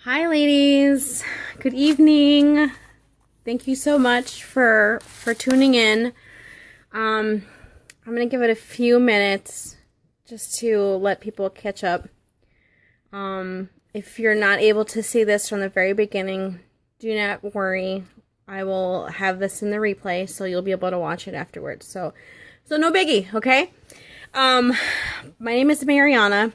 Hi ladies, good evening. Thank you so much for tuning in. I'm gonna give it a few minutes just to let people catch up. If you're not able to see this from the very beginning, do not worry. I will have this in the replay, so you'll be able to watch it afterwards. So no biggie, okay? My name is Mariana.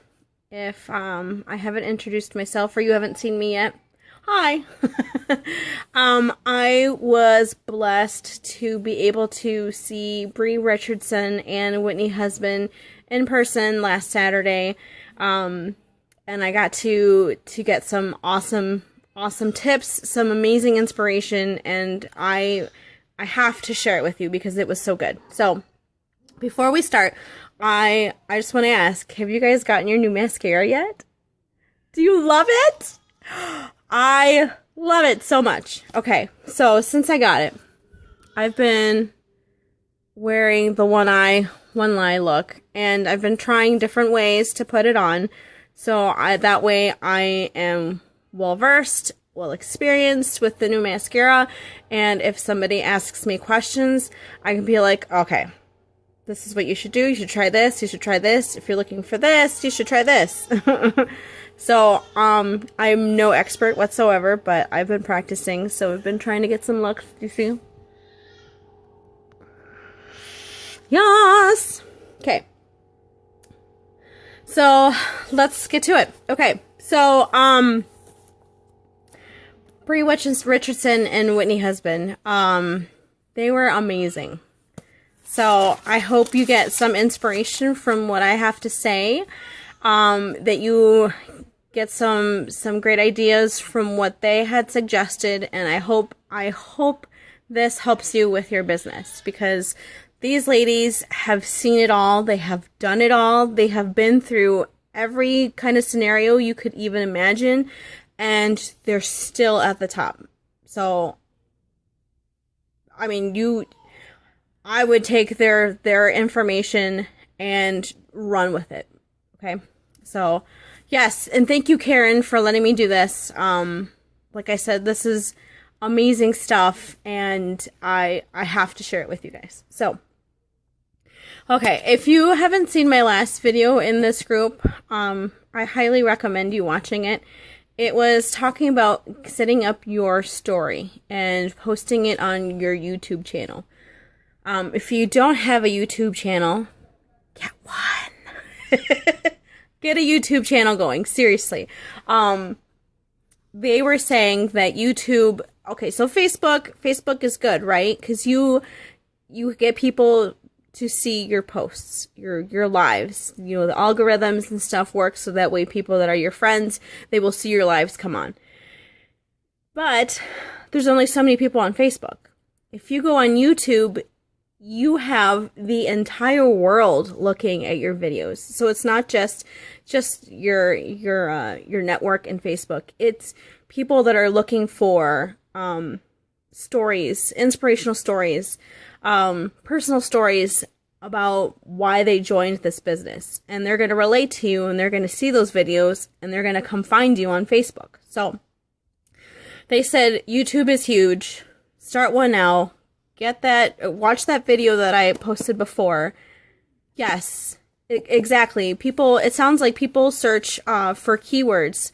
If I haven't introduced myself or you haven't seen me yet, hi. I was blessed to be able to see Bri Richardson and Whitney husband in person last Saturday. And I got to get some awesome tips, some amazing inspiration, and I have to share it with you because it was so good. So before we start, I just want to ask, have you guys gotten your new mascara yet? Do you love it? I love it so much. Okay, so since I got it, I've been wearing the one eye, one lie look, and I've been trying different ways to put it on. So that way I am well versed, well experienced with the new mascara, and if somebody asks me questions, I can be like, okay, this is what you should do. You should try this. You should try this. If you're looking for this, you should try this. So, I'm no expert whatsoever, but I've been practicing. So I've been trying to get some looks. Do you see? Yes. Okay. So let's get to it. Okay. So, Bri Richardson and Whitney husband, they were amazing. So I hope you get some inspiration from what I have to say, that you get some great ideas from what they had suggested, and I hope this helps you with your business, because these ladies have seen it all, they have done it all, they have been through every kind of scenario you could even imagine, and they're still at the top. So, I mean, I would take their information and run with it. Okay. So yes. And thank you, Karen, for letting me do this. Like I said, this is amazing stuff and I have to share it with you guys. So, okay. If you haven't seen my last video in this group, I highly recommend you watching it. It was talking about setting up your story and posting it on your YouTube channel. If you don't have a YouTube channel, get one. Get a YouTube channel going. Seriously. They were saying that YouTube, okay, so Facebook is good, right? Because you get people to see your posts, your lives. You know, the algorithms and stuff work so that way people that are your friends, they will see your lives come on. But there's only so many people on Facebook. If you go on YouTube, you have the entire world looking at your videos. So it's not just your network and Facebook. It's people that are looking for stories, inspirational stories, personal stories about why they joined this business. And they're going to relate to you, and they're going to see those videos, and they're going to come find you on Facebook. So they said YouTube is huge. Start one now. Watch that video that I posted before. Yes, exactly. It sounds like people search for keywords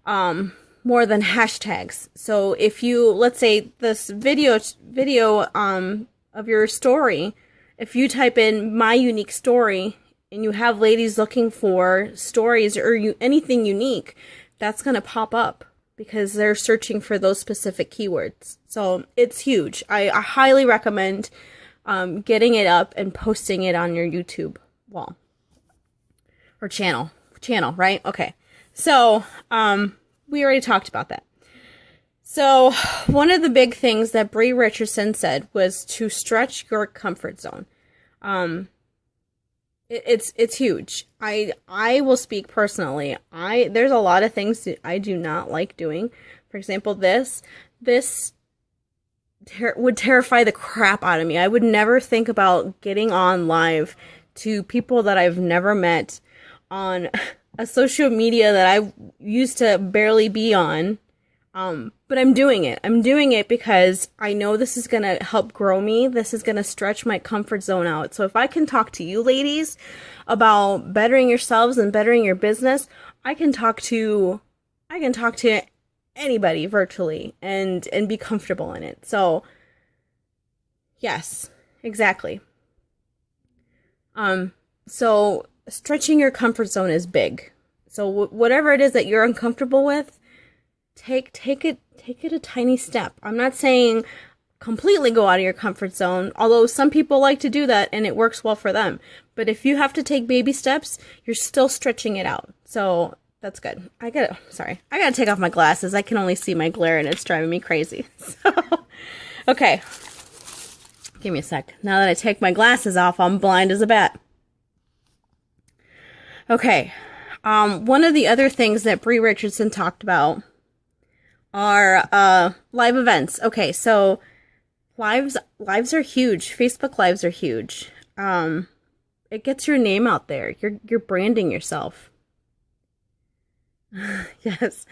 more than hashtags. So if you, let's say this video of your story, if you type in my unique story and you have ladies looking for stories or anything unique, that's going to pop up, because they're searching for those specific keywords. So it's huge. I highly recommend getting it up and posting it on your YouTube wall. Or channel, right? Okay. So, we already talked about that. So, one of the big things that Bri Richardson said was to stretch your comfort zone. It's huge. I will speak personally. There's a lot of things that I do not like doing. For example, this would terrify the crap out of me. I would never think about getting on live to people that I've never met on a social media that I used to barely be on. But I'm doing it. I'm doing it because I know this is going to help grow me. This is going to stretch my comfort zone out. So if I can talk to you ladies about bettering yourselves and bettering your business, I can talk to anybody virtually and be comfortable in it. So yes, exactly. So stretching your comfort zone is big. So whatever it is that you're uncomfortable with, take it a tiny step. I'm not saying completely go out of your comfort zone, although some people like to do that and it works well for them. But if you have to take baby steps, you're still stretching it out. So that's good. I gotta take off my glasses. I can only see my glare and it's driving me crazy. So, okay. Give me a sec. Now that I take my glasses off, I'm blind as a bat. Okay. One of the other things that Bri Richardson talked about are live events. Okay, so lives are huge. Facebook lives are huge. It gets your name out there. You're branding yourself. Yes.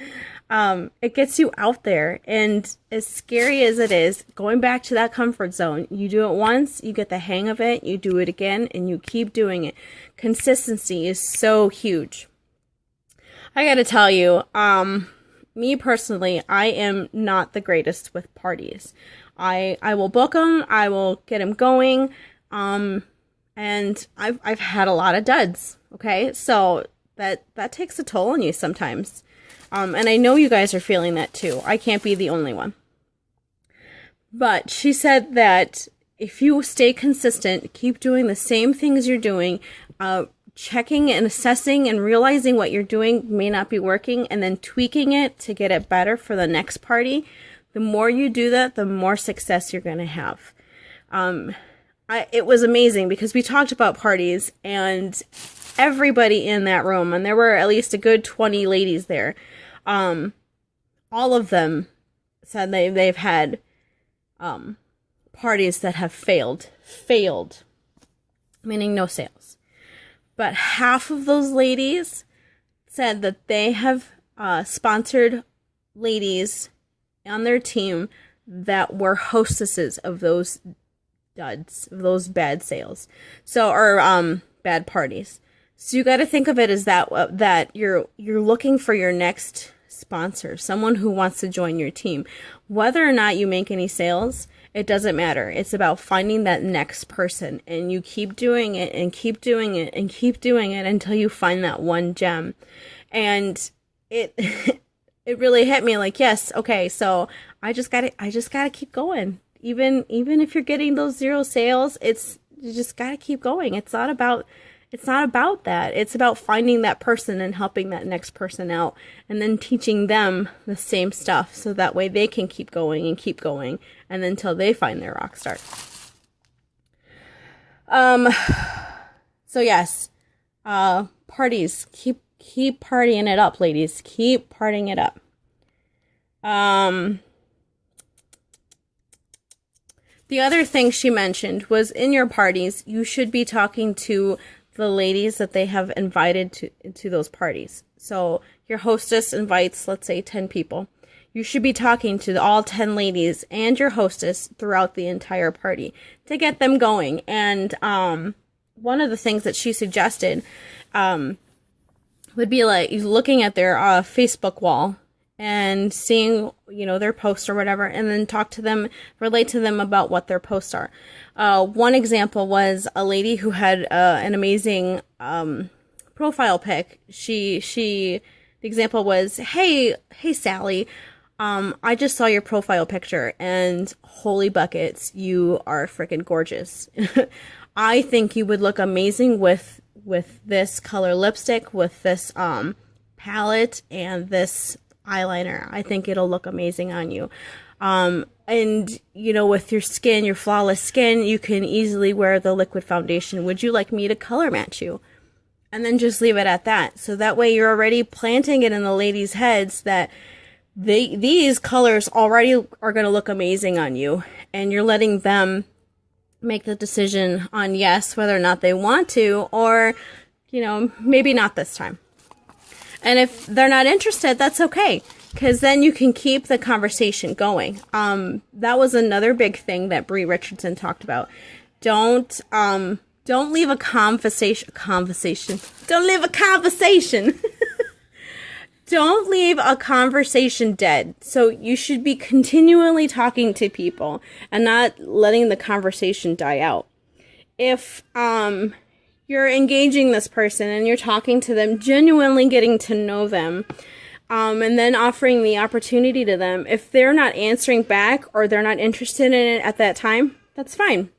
It gets you out there, and as scary as it is, going back to that comfort zone, you do it once, you get the hang of it, you do it again, and you keep doing it. Consistency is so huge. I gotta tell you, me personally, I am not the greatest with parties. I will book them, I will get them going, and I've had a lot of duds, okay? So that takes a toll on you sometimes. And I know you guys are feeling that too. I can't be the only one. But she said that if you stay consistent, keep doing the same things you're doing, checking and assessing and realizing what you're doing may not be working and then tweaking it to get it better for the next party, the more you do that, the more success you're going to have. It was amazing because we talked about parties and everybody in that room, and there were at least a good 20 ladies there, all of them said they've had parties that have failed, meaning no sales. But half of those ladies said that they have sponsored ladies on their team that were hostesses of those duds, of those bad sales. So, or bad parties. So you got to think of it as that you're looking for your next sponsor, someone who wants to join your team. Whether or not you make any sales, it doesn't matter. It's about finding that next person, and you keep doing it and keep doing it and keep doing it until you find that one gem. And it it really hit me like, yes, okay, so I just gotta keep going. Even if you're getting those 0 sales, you just gotta keep going. It's not about that. It's about finding that person and helping that next person out, and then teaching them the same stuff so that way they can keep going and then until they find their rock star. So yes, parties, keep partying it up, ladies. Keep partying it up. The other thing she mentioned was in your parties, you should be talking to the ladies that they have invited to those parties. So your hostess invites, let's say, 10 people. You should be talking to all 10 ladies and your hostess throughout the entire party to get them going. And one of the things that she suggested would be like looking at their Facebook wall and seeing, their posts or whatever, and then talk to them, relate to them about what their posts are. One example was a lady who had an amazing profile pic. The example was, hey Sally, I just saw your profile picture and holy buckets, you are freaking gorgeous. I think you would look amazing with this color lipstick, with this palette, and this eyeliner. I think it'll look amazing on you. And, with your skin, your flawless skin, you can easily wear the liquid foundation. Would you like me to color match you? And then just leave it at that. So that way you're already planting it in the ladies' heads that these colors already are going to look amazing on you. And you're letting them make the decision on yes, whether or not they want to, or, maybe not this time. And if they're not interested, that's okay. Because then you can keep the conversation going. That was another big thing that Bri Richardson talked about. Don't leave a conversation. Don't leave a conversation. Don't leave a conversation dead. So you should be continually talking to people and not letting the conversation die out. If you're engaging this person and you're talking to them, genuinely getting to know them, and then offering the opportunity to them, if they're not answering back or they're not interested in it at that time, that's fine.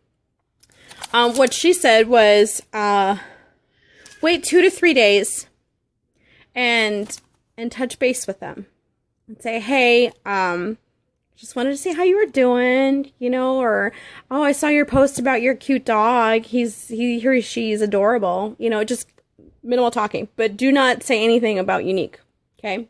What she said was, wait 2 to 3 days and touch base with them and say, hey, just wanted to see how you were doing, you know, or, oh, I saw your post about your cute dog. He or she's adorable, you know, just minimal talking, but do not say anything about Unique. Okay.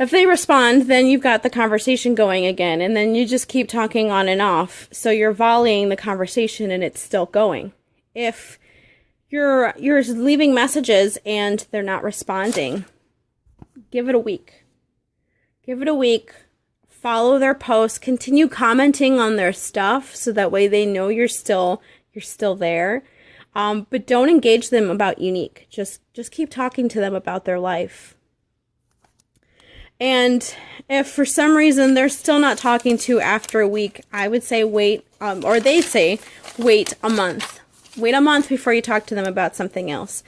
If they respond, then you've got the conversation going again, and then you just keep talking on and off. So you're volleying the conversation and it's still going. If you're leaving messages and they're not responding, give it a week. Give it a week. Follow their posts. Continue commenting on their stuff so that way they know you're still there. But don't engage them about Unique. Just keep talking to them about their life. And if for some reason they're still not talking to you after a week, I would say wait, or they say wait a month. Wait a month before you talk to them about something else.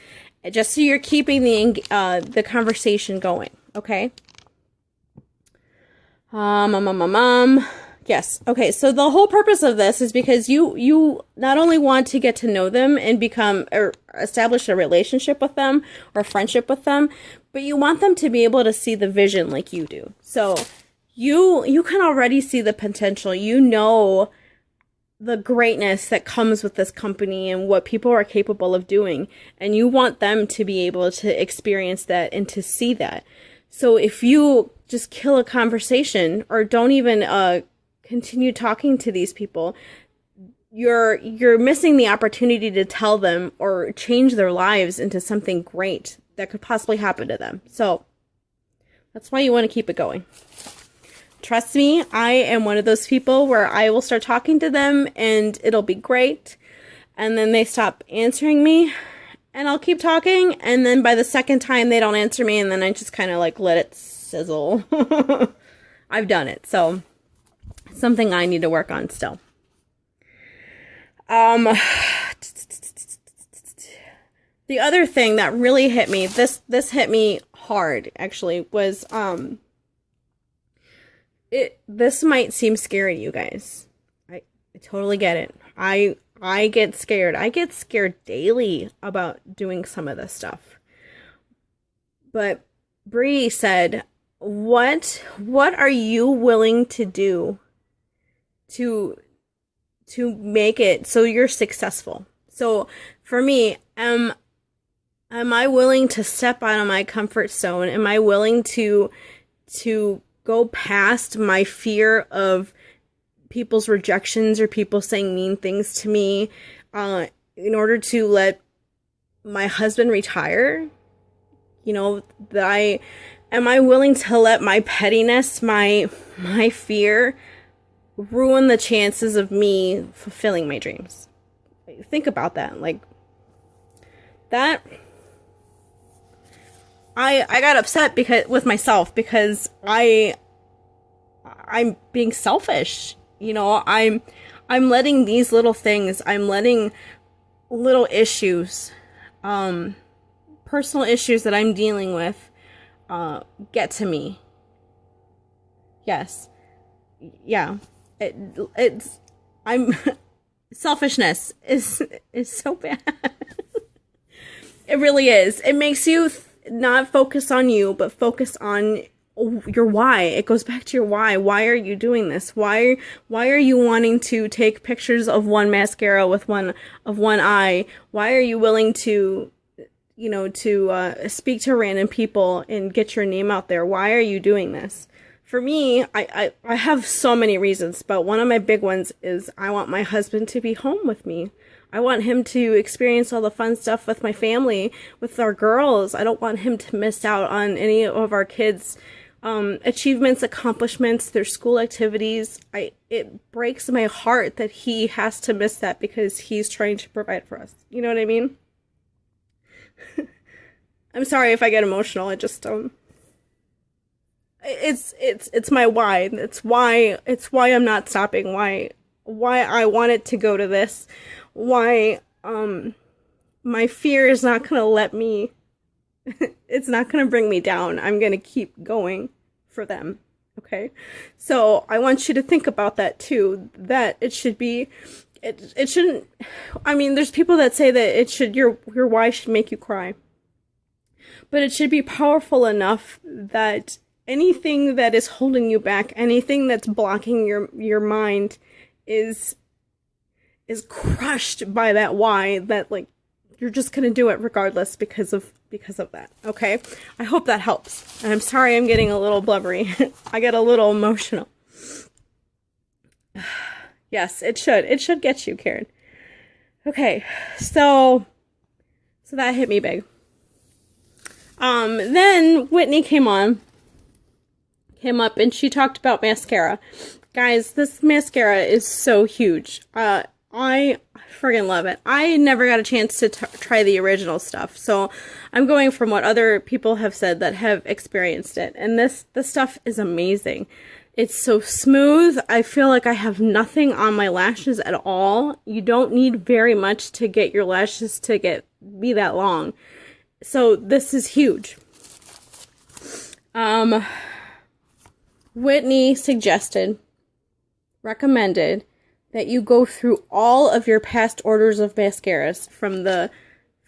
Just so you're keeping the conversation going, okay? Yes. Okay, so the whole purpose of this is because you not only want to get to know them and become or establish a relationship with them or a friendship with them, but you want them to be able to see the vision like you do. So you can already see the potential. You know the greatness that comes with this company and what people are capable of doing, and you want them to be able to experience that and to see that. So if you just kill a conversation or don't even continue talking to these people, you're missing the opportunity to tell them or change their lives into something great that could possibly happen to them. So that's why you want to keep it going. Trust me, I am one of those people where I will start talking to them and it'll be great. And then they stop answering me and I'll keep talking. And then by the second time they don't answer me, and then I just kind of like let it sizzle. I've done it. So something I need to work on still. The other thing that really hit me, this hit me hard actually, was this might seem scary to you guys. I totally get it. I get scared. I get scared daily about doing some of this stuff. But Bri said, what are you willing to do to make it so you're successful? So for me, am I willing to step out of my comfort zone? Am I willing to go past my fear of people's rejections or people saying mean things to me in order to let my husband retire? You know, am I willing to let my pettiness, my fear ruin the chances of me fulfilling my dreams? Think about that. Like that, I got upset with myself because I'm being selfish. You know, I'm letting these little things, I'm letting little issues, personal issues that I'm dealing with, get to me. Yes. Yeah. Selfishness is so bad. It really is. It makes you not focus on you, but focus on your why. It goes back to your why. Why are you doing this? Why are you wanting to take pictures of one mascara with one eye? Why are you willing to, speak to random people and get your name out there? Why are you doing this? For me, I have so many reasons, but one of my big ones is I want my husband to be home with me. I want him to experience all the fun stuff with my family, with our girls. I don't want him to miss out on any of our kids' achievements, accomplishments, their school activities. It breaks my heart that he has to miss that because he's trying to provide for us. You know what I mean? I'm sorry if I get emotional. I just it's my why. It's why I'm not stopping. Why I wanted to go to this. Why my fear is not going to let me. It's not going to bring me down. I'm going to keep going for them. Okay? So, I want you to think about that too, that it should be it shouldn't. I mean, there's people that say that your why should make you cry. But it should be powerful enough that anything that is holding you back, anything that's blocking your mind is crushed by that why, that like you're just going to do it regardless because of that. Okay? I hope that helps. And I'm sorry I'm getting a little blubbery. I get a little emotional. Yes, it should. It should get you, Karen. Okay. So that hit me big. Then Whitney came up and she talked about mascara. Guys, this mascara is so huge. I friggin' love it. I never got a chance to try the original stuff, so I'm going from what other people have said that have experienced it. And this stuff is amazing. It's so smooth. I feel like I have nothing on my lashes at all. You don't need very much to get your lashes to be that long. So this is huge. Whitney recommended that you go through all of your past orders of mascaras from the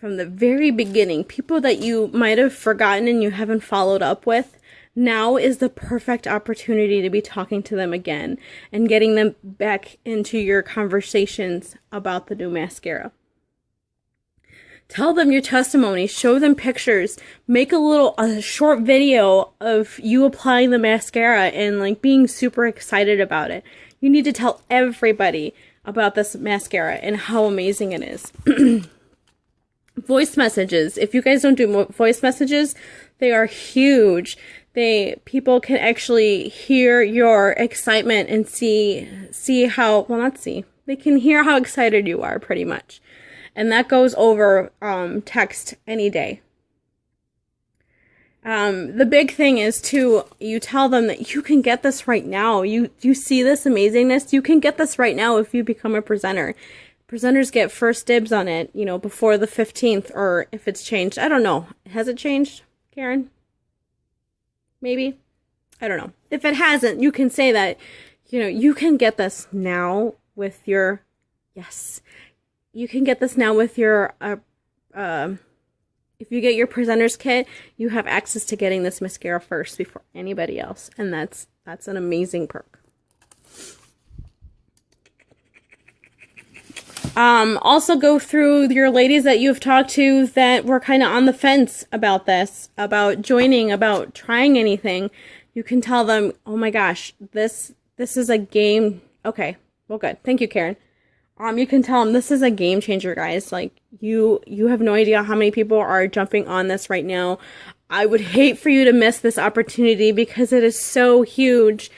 very beginning. People that you might have forgotten and you haven't followed up with. Now is the perfect opportunity to be talking to them again and getting them back into your conversations about the new mascara. Tell them your testimony, show them pictures, make a short video of you applying the mascara and like being super excited about it. You need to tell everybody about this mascara and how amazing it is. Voice messages. If you guys don't do voice messages, they are huge. People can actually hear your excitement and see how, well, not see. They can hear how excited you are pretty much. And that goes over text any day. The big thing is too, you tell them that you can get this right now. You see this amazingness? You can get this right now if you become a presenter. Presenters get first dibs on it, before the 15th, or if it's changed. I don't know. Has it changed, Karen? Maybe? I don't know. If it hasn't, you can say that, you can get this now with your, yes. You can get this now with your, if you get your presenter's kit, you have access to getting this mascara first before anybody else. And that's an amazing perk. Also go through your ladies that you've talked to that were kind of on the fence about this, about joining, about trying anything. You can tell them, oh my gosh, this is a game. Okay, well, good. Thank you, Karen. You can tell them this is a game changer, guys. Like, you have no idea how many people are jumping on this right now. I would hate for you to miss this opportunity because it is so huge.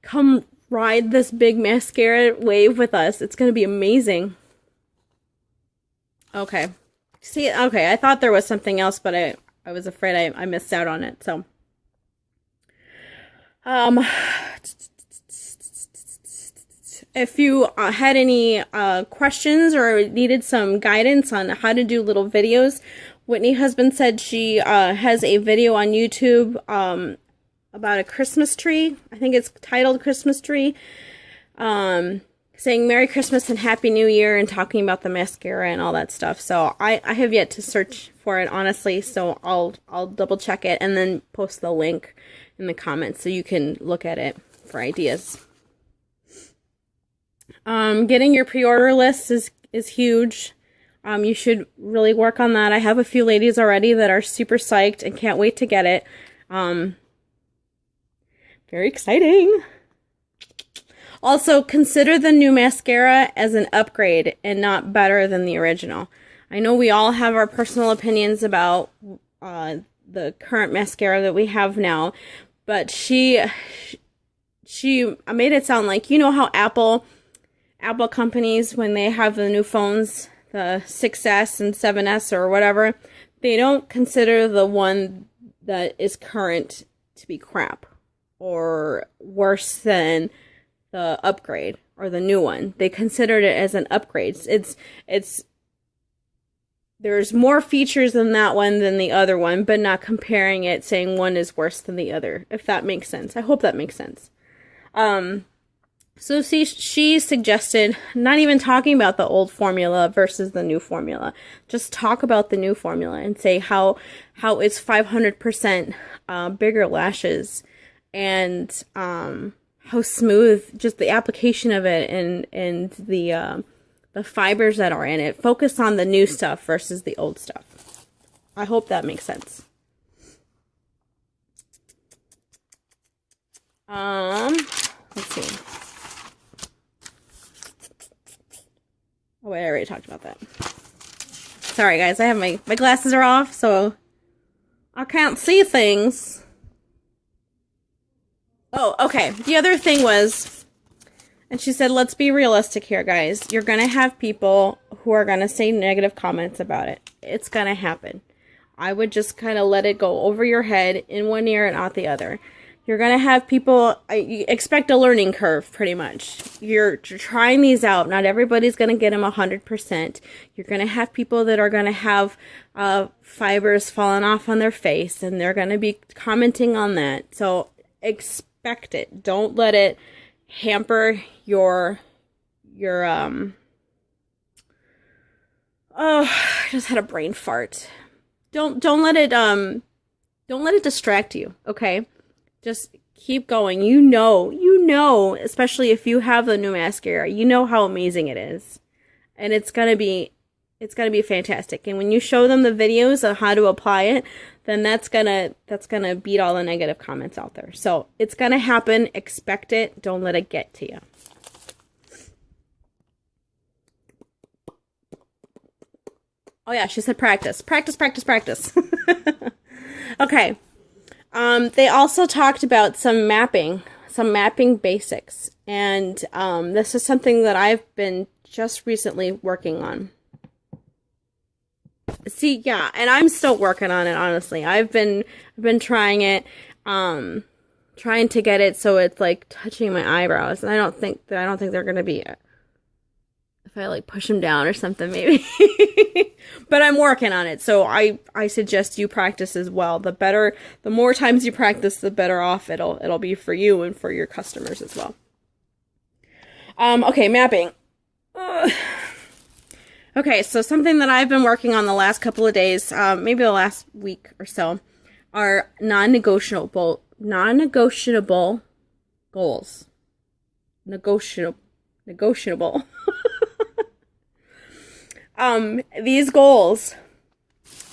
Come ride this big mascara wave with us. It's going to be amazing. Okay. See, okay, I thought there was something else, but I was afraid I missed out on it, so. If you had any questions or needed some guidance on how to do little videos, Whitney Husband said she has a video on YouTube about a Christmas tree. I think it's titled Christmas Tree. Saying Merry Christmas and Happy New Year and talking about the mascara and all that stuff. So I have yet to search for it, honestly, so I'll double check it and then post the link in the comments so you can look at it for ideas. Getting your pre-order list is huge. You should really work on that. I have a few ladies already that are super psyched and can't wait to get it. Very exciting. Also, consider the new mascara as an upgrade and not better than the original. I know we all have our personal opinions about the current mascara that we have now, but she made it sound like, you know how Apple companies, when they have the new phones, the 6S and 7S or whatever, they don't consider the one that is current to be crap or worse than the upgrade or the new one. They considered it as an upgrade. There's more features in that one than the other one, but not comparing it, saying one is worse than the other, if that makes sense. I hope that makes sense. So she suggested not even talking about the old formula versus the new formula. Just talk about the new formula and say how it's 500% bigger lashes and how smooth just the application of it and the fibers that are in it. Focus on the new stuff versus the old stuff. I hope that makes sense. Let's see. Oh wait, I already talked about that. Sorry guys, I have my glasses are off, so I can't see things. Oh, okay. The other thing was, and she said, let's be realistic here, guys. You're gonna have people who are gonna say negative comments about it. It's gonna happen. I would just kind of let it go over your head in one ear and out the other. You're going to have people, you expect a learning curve, pretty much. You're trying these out. Not everybody's going to get them 100%. You're going to have people that are going to have fibers falling off on their face, and they're going to be commenting on that. So expect it. Don't let it hamper your oh, I just had a brain fart. Don't let it distract you, okay? Just keep going. You know, especially if you have the new mascara, you know how amazing it is. And it's gonna be fantastic. And when you show them the videos of how to apply it, then that's gonna beat all the negative comments out there. So it's gonna happen. Expect it. Don't let it get to you. Oh yeah, she said practice. Practice, practice, practice. Okay. They also talked about some mapping basics. And this is something that I've been just recently working on. See, yeah, and I'm still working on it, honestly. I've been trying it, trying to get it so it's like touching my eyebrows. And I don't think they're gonna be, if I like push them down or something, maybe. But I'm working on it, so I suggest you practice as well. The more times you practice, the better off it'll be for you and for your customers as well. Okay, mapping. Okay, so something that I've been working on the last couple of days, maybe the last week or so, are non-negotiable goals. Negotiable. These goals,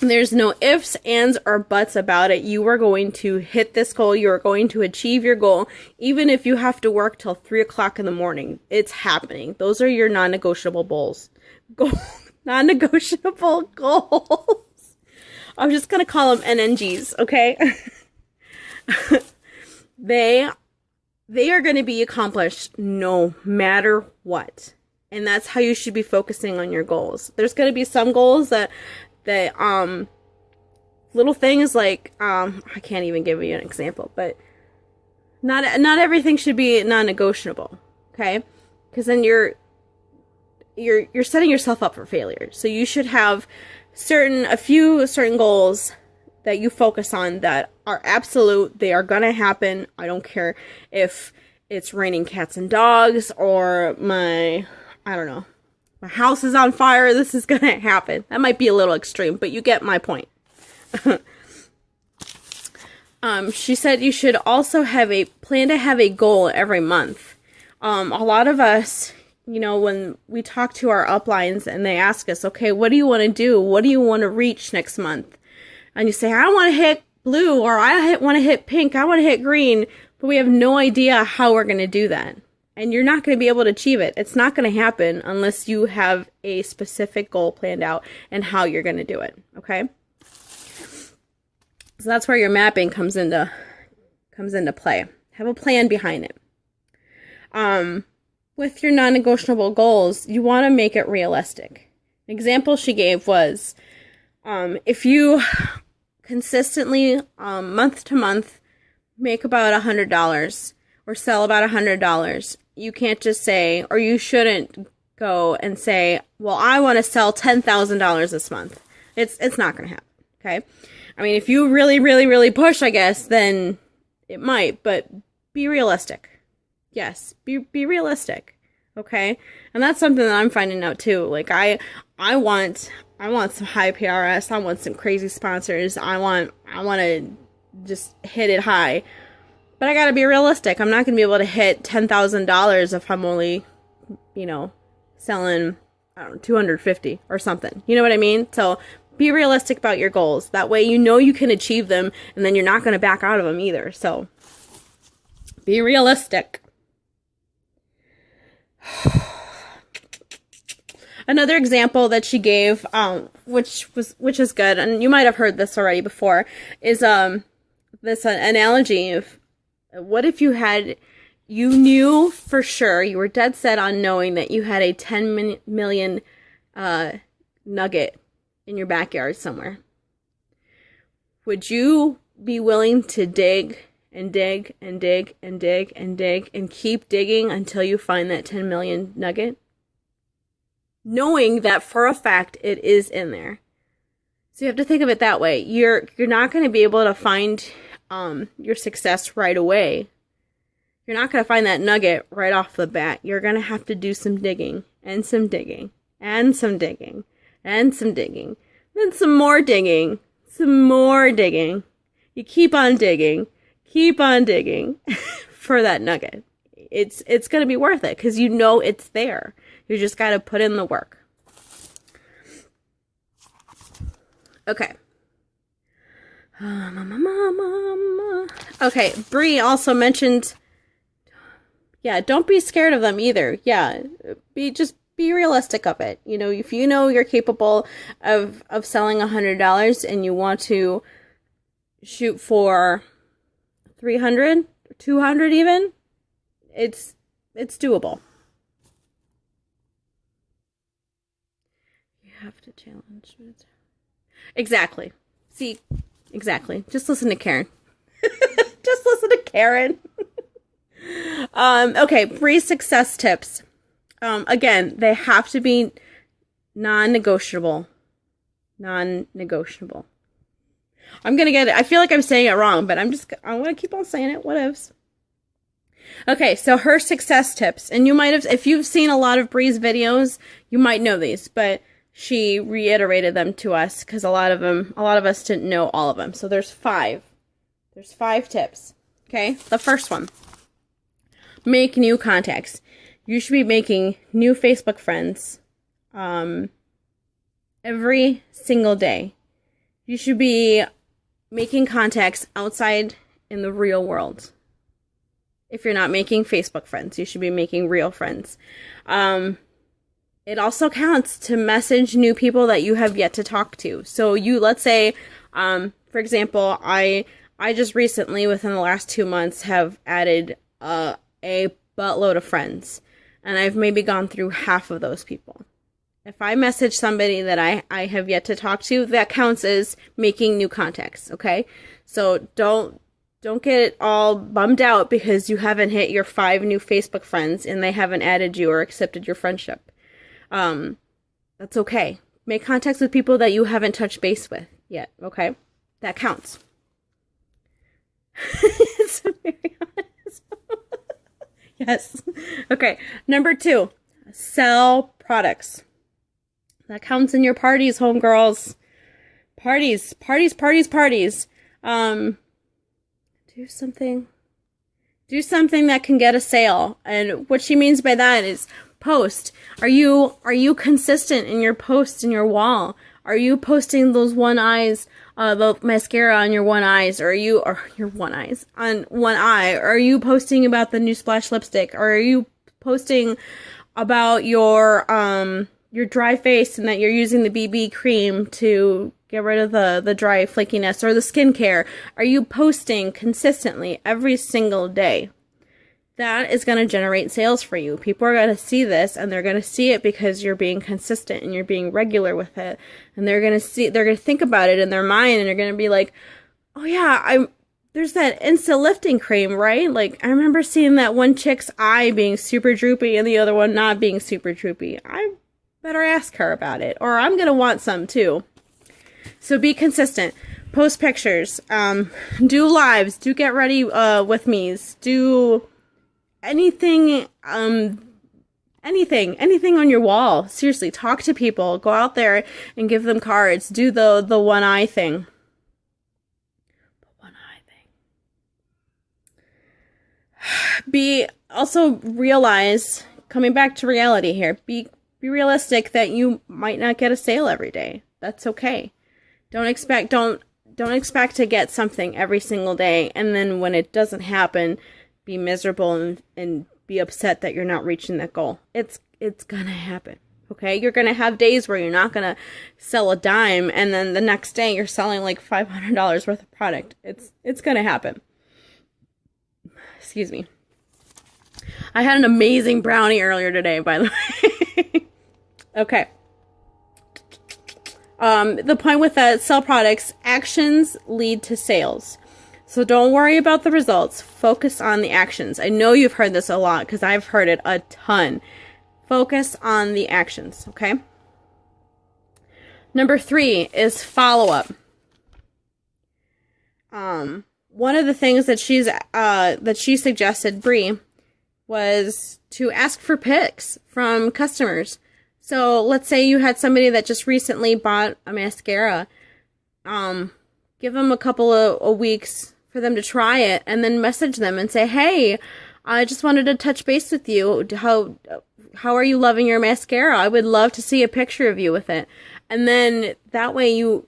there's no ifs, ands, or buts about it. You are going to hit this goal. You are going to achieve your goal. Even if you have to work till 3 o'clock in the morning, it's happening. Those are your non-negotiable goals. Non-negotiable goals. I'm just going to call them NNGs, okay? They are going to be accomplished no matter what. And that's how you should be focusing on your goals. There's going to be some goals that little things like, I can't even give you an example, but not everything should be non-negotiable, okay? Because then you're setting yourself up for failure. So you should have a few certain that you focus on that are absolute. They are going to happen. I don't care if it's raining cats and dogs or my house is on fire. This is going to happen. That might be a little extreme, but you get my point. She said you should also plan to have a goal every month. A lot of us, when we talk to our uplines and they ask us, okay, what do you want to do? What do you want to reach next month? And you say, I want to hit blue, or I want to hit pink. I want to hit green, but we have no idea how we're going to do that. And you're not going to be able to achieve it. It's not going to happen unless you have a specific goal planned out and how you're going to do it. Okay? So that's where your mapping comes into play. Have a plan behind it. With your non-negotiable goals, you want to make it realistic. An example she gave was, if you consistently, month to month, make about $100 or sell about $100, you can't just say, or you shouldn't go and say, well, I want to sell $10,000 this month. It's not going to happen. Okay. I mean, if you really, really, really push, I guess, then it might, but be realistic. Yes. Be realistic. Okay. And that's something that I'm finding out too. Like I want some high PRS. I want some crazy sponsors. I want to just hit it high. But I gotta be realistic. I'm not gonna be able to hit $10,000 if I'm only, selling, I don't know, 250 or something. You know what I mean? So be realistic about your goals. That way you can achieve them, and then you're not gonna back out of them either. So be realistic. Another example that she gave, which is good, and you might have heard this already before, is this analogy of, what if you knew for sure, you were dead set on knowing that you had a 10 million nugget in your backyard somewhere? Would you be willing to dig and dig and dig and dig and dig and keep digging until you find that 10 million nugget? Knowing that for a fact it is in there. So you have to think of it that way. You're not going to be able to find your success right away. You're not going to find that nugget right off the bat. You're going to have to do some digging, and some digging, and some digging, and some digging, then some more digging, some more digging. You keep on digging for that nugget. It's going to be worth it because you know it's there. You just got to put in the work. Okay. Okay, Bri also mentioned, don't be scared of them either. Yeah, be realistic of it. If you know you're capable of selling $100 and you want to shoot for 300, 200 even, it's doable. You have to challenge it. Exactly. See, exactly. Just listen to Karen. Just listen to Karen. Okay, Bri's success tips. Again, they have to be non-negotiable. Non-negotiable. I'm gonna get it. I feel like I'm saying it wrong, but I'm gonna keep on saying it. Whatevs. Okay, so her success tips, and you might have, if you've seen a lot of Bri's videos, you might know these, but she reiterated them to us because a lot of us didn't know all of them. So there's 5. There's 5 tips. Okay, the first one: make new contacts. You should be making new Facebook friends every single day. You should be making contacts outside in the real world. If you're not making Facebook friends, you should be making real friends. It also counts to message new people that you have yet to talk to. So let's say, for example, I just recently, within the last 2 months, have added a buttload of friends. And I've maybe gone through half of those people. If I message somebody that I have yet to talk to, that counts as making new contacts, okay? So don't get all bummed out because you haven't hit your 5 new Facebook friends and they haven't added you or accepted your friendship. That's okay. Make contacts with people that you haven't touched base with yet, okay? That counts. It's very honest. Yes. Okay. Number 2, sell products. That counts in your parties, homegirls. Parties. Do something that can get a sale. And what she means by that is post. Are you consistent in your posts in your wall? Are you posting those one eyes, the mascara on your one eyes, or your one eyes on one eye? Or are you posting about the new Splash lipstick? Or are you posting about your dry face and that you're using the BB cream to get rid of the dry flakiness, or the skincare? Are you posting consistently every single day? That is going to generate sales for you. People are going to see this, and they're going to see it because you're being consistent and you're being regular with it. And they're going to think about it in their mind, and they're going to be like, oh yeah, there's that Insta lifting cream, right? Like, I remember seeing that one chick's eye being super droopy and the other one not being super droopy. I better ask her about it, or I'm going to want some too. So be consistent. Post pictures. Do lives. Do get ready with me's. Do anything on your wall. Seriously, talk to people. Go out there and give them cards. Do the one eye thing. Realize, coming back to reality here, be realistic that you might not get a sale every day. That's okay. Don't expect to get something every single day, and then when it doesn't happen, be miserable and be upset that you're not reaching that goal. It's gonna happen. Okay? You're gonna have days where you're not gonna sell a dime, and then the next day you're selling like $500 worth of product. It's gonna happen. Excuse me. I had an amazing brownie earlier today, by the way. Okay. The point with that, sell products, actions lead to sales. So don't worry about the results. Focus on the actions. I know you've heard this a lot because I've heard it a ton. Focus on the actions, okay? Number 3 is follow-up. One of the things that she suggested, Bri, was to ask for pics from customers. So let's say you had somebody that just recently bought a mascara. Give them a couple of weeks for them to try it, and then message them and say, hey, I just wanted to touch base with you. How are you loving your mascara? I would love to see a picture of you with it. And then that way you're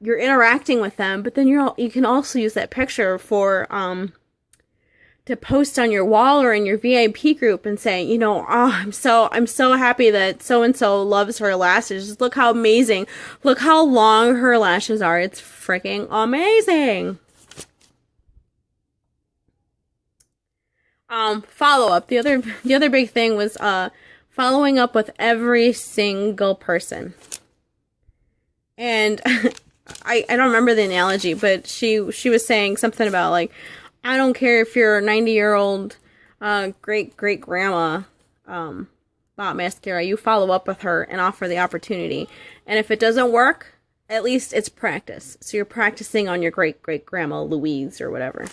interacting with them, but then you can also use that picture for to post on your wall or in your VIP group and say, you know, oh, I'm so happy that so and so loves her lashes. Just look how amazing. Look how long her lashes are. It's freaking amazing. Follow up. The other big thing was following up with every single person. And I don't remember the analogy, but she was saying something about, like, I don't care if your 90-year-old great grandma bought mascara. You follow up with her and offer the opportunity. And if it doesn't work, at least it's practice. So you're practicing on your great grandma Louise or whatever.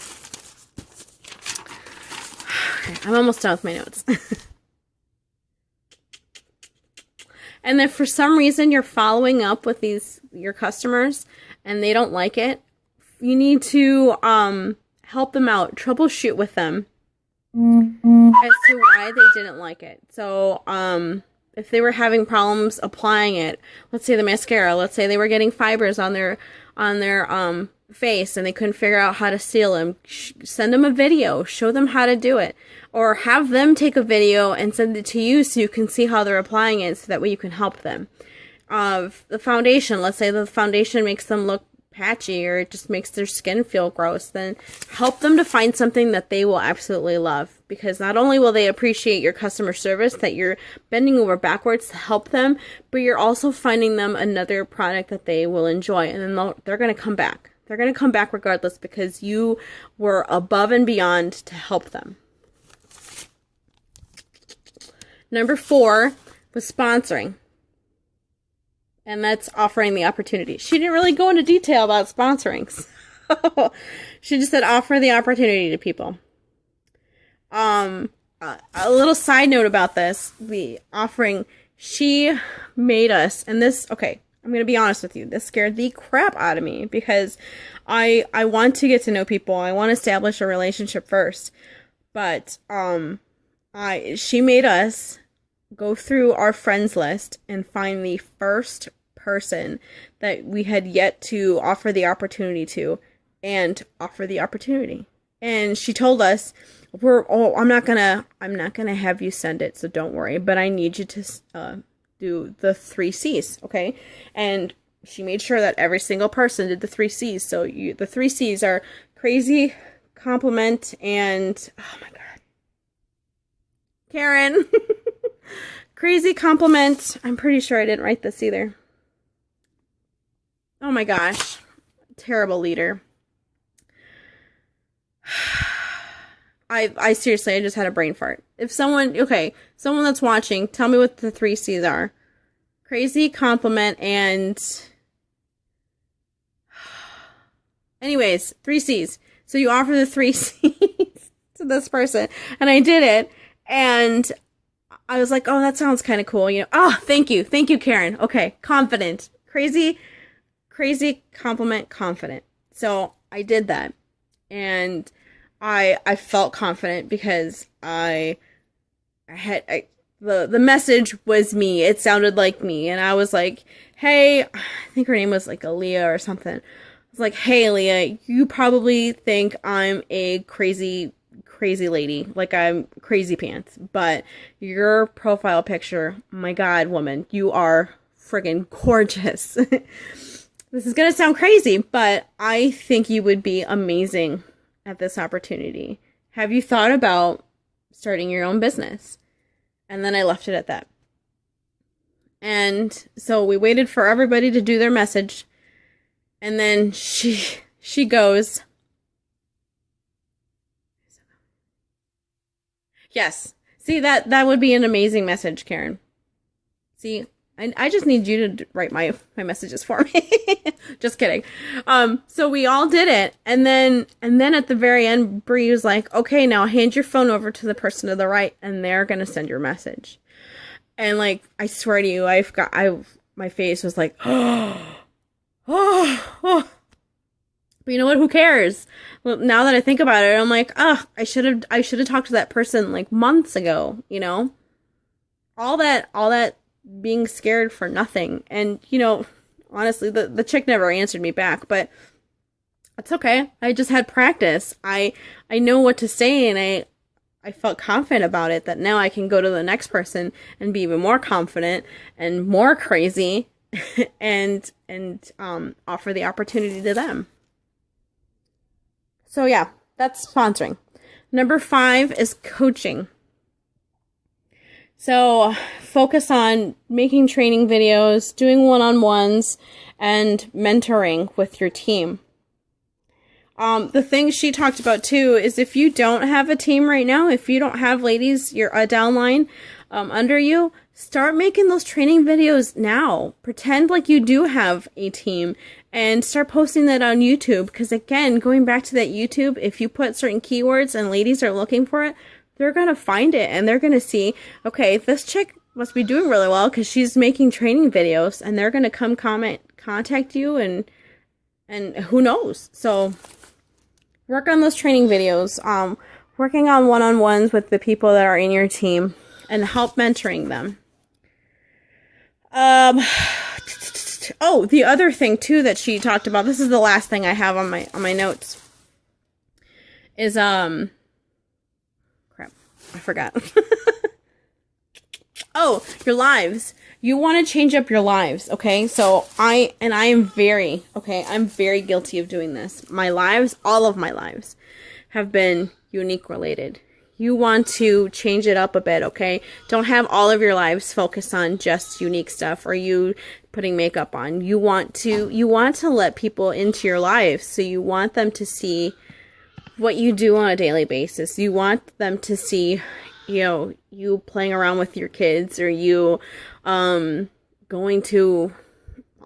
Okay, I'm almost done with my notes. And then for some reason you're following up with your customers and they don't like it, you need to help them out, troubleshoot with them as to why they didn't like it. So if they were having problems applying it, let's say the mascara, let's say they were getting fibers on their face and they couldn't figure out how to seal them, send them a video, show them how to do it, or have them take a video and send it to you so you can see how they're applying it, so that way you can help them. The foundation, let's say the foundation makes them look patchy or it just makes their skin feel gross, then help them to find something that they will absolutely love, because not only will they appreciate your customer service, that you're bending over backwards to help them, but you're also finding them another product that they will enjoy, and then they're going to come back. They're going to come back regardless because you were above and beyond to help them. Number 4 was sponsoring. And that's offering the opportunity. She didn't really go into detail about sponsoring. So she just said offer the opportunity to people. A little side note about this, the offering, she made us, and this, okay, I'm going to be honest with you, this scared the crap out of me because I want to get to know people. I want to establish a relationship first. But she made us go through our friends list and find the first person that we had yet to offer the opportunity to, and offer the opportunity. And she told us, I'm not gonna have you send it, so don't worry, but I need you to do the 3 C's, okay? And she made sure that every single person did the 3 C's. So the 3 C's are crazy, compliment, and oh my god, Karen. Crazy, compliment. I'm pretty sure I didn't write this either. Oh my gosh, terrible leader. I seriously, I just had a brain fart. If someone that's watching, tell me what the 3 C's are. Crazy, compliment, and anyways, 3 C's. So you offer the 3 C's to this person, and I did it, and I was like, oh, that sounds kind of cool, you know. Oh, thank you, Karen. Okay, confident, crazy, compliment, confident. So I did that, and I felt confident because the message was me. It sounded like me, and I was like, hey, I think her name was like Aaliyah or something. I was like, hey, Aaliyah, you probably think I'm a crazy lady, like I'm crazy pants, but your profile picture, my god, woman, you are friggin' gorgeous. This is gonna sound crazy, but I think you would be amazing at this opportunity. Have you thought about starting your own business? And then I left it at that. And so we waited for everybody to do their message, and then she goes, yes. See, that would be an amazing message, Karen. See, I just need you to write my messages for me. Just kidding. So we all did it, and then at the very end, Bri was like, "Okay, now hand your phone over to the person to the right, and they're gonna send your message." And like, I swear to you, my face was like, oh. But you know what? Who cares? Well, now that I think about it, I'm like, I should have talked to that person like months ago. You know, all that being scared for nothing. And you know, honestly, the chick never answered me back, but it's okay. I just had practice. I know what to say, and I felt confident about it, that now I can go to the next person and be even more confident and more crazy and offer the opportunity to them. So yeah, that's sponsoring. Number 5 is coaching. So focus on making training videos, doing one-on-ones, and mentoring with your team. The thing she talked about too is if you don't have a team right now, if you don't have ladies, you're a downline under you, start making those training videos now. Pretend like you do have a team and start posting that on YouTube. Because again, going back to that YouTube, if you put certain keywords and ladies are looking for it, they're going to find it and they're going to see, okay, this chick must be doing really well because she's making training videos, and they're going to come contact you and who knows. So work on those training videos, working on one-on-ones with the people that are in your team, and help mentoring them. Oh, the other thing too that she talked about, this is the last thing I have on my notes, is crap, I forgot. Oh, your lives. You want to change up your lives, okay? So I'm very guilty of doing this. My lives, all of my lives, have been unique related. You want to change it up a bit, okay? Don't have all of your lives focus on just unique stuff or you putting makeup on. You want to let people into your life, so you want them to see what you do on a daily basis. You want them to see, you know, you playing around with your kids, or you going to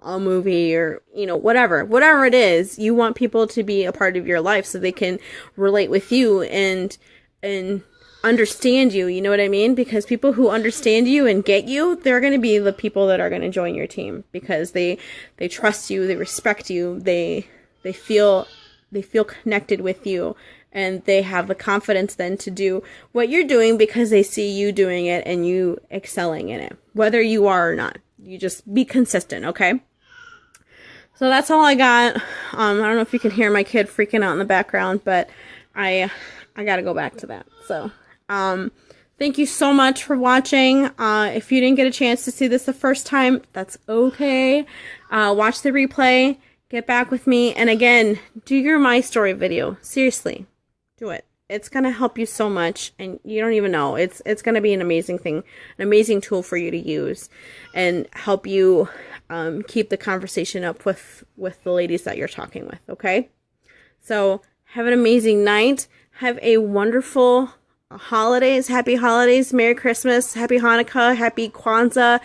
a movie, or you know, whatever it is. You want people to be a part of your life so they can relate with you and understand you, you know what I mean? Because people who understand you and get you, they're going to be the people that are going to join your team, because they trust you, they respect you, they feel connected with you, and they have the confidence then to do what you're doing because they see you doing it and you excelling in it, whether you are or not. You just be consistent, okay? So that's all I got. I don't know if you can hear my kid freaking out in the background, but I gotta go back to that. So, thank you so much for watching. If you didn't get a chance to see this the first time, that's okay. Watch the replay. Get back with me. And again, do your My Story video. Seriously, do it. It's going to help you so much, and you don't even know. It's going to be an amazing thing, an amazing tool for you to use and help you keep the conversation up with the ladies that you're talking with, okay? So have an amazing night. Have a wonderful holidays. Happy holidays. Merry Christmas. Happy Hanukkah. Happy Kwanzaa.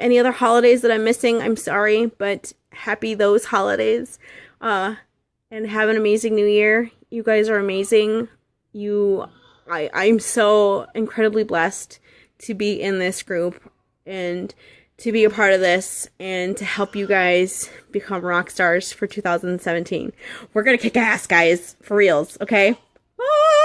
Any other holidays that I'm missing, I'm sorry, but happy those holidays. And have an amazing new year. You guys are amazing. I'm so incredibly blessed to be in this group and to be a part of this and to help you guys become rock stars for 2017. We're gonna kick ass, guys, for reals, okay? Bye!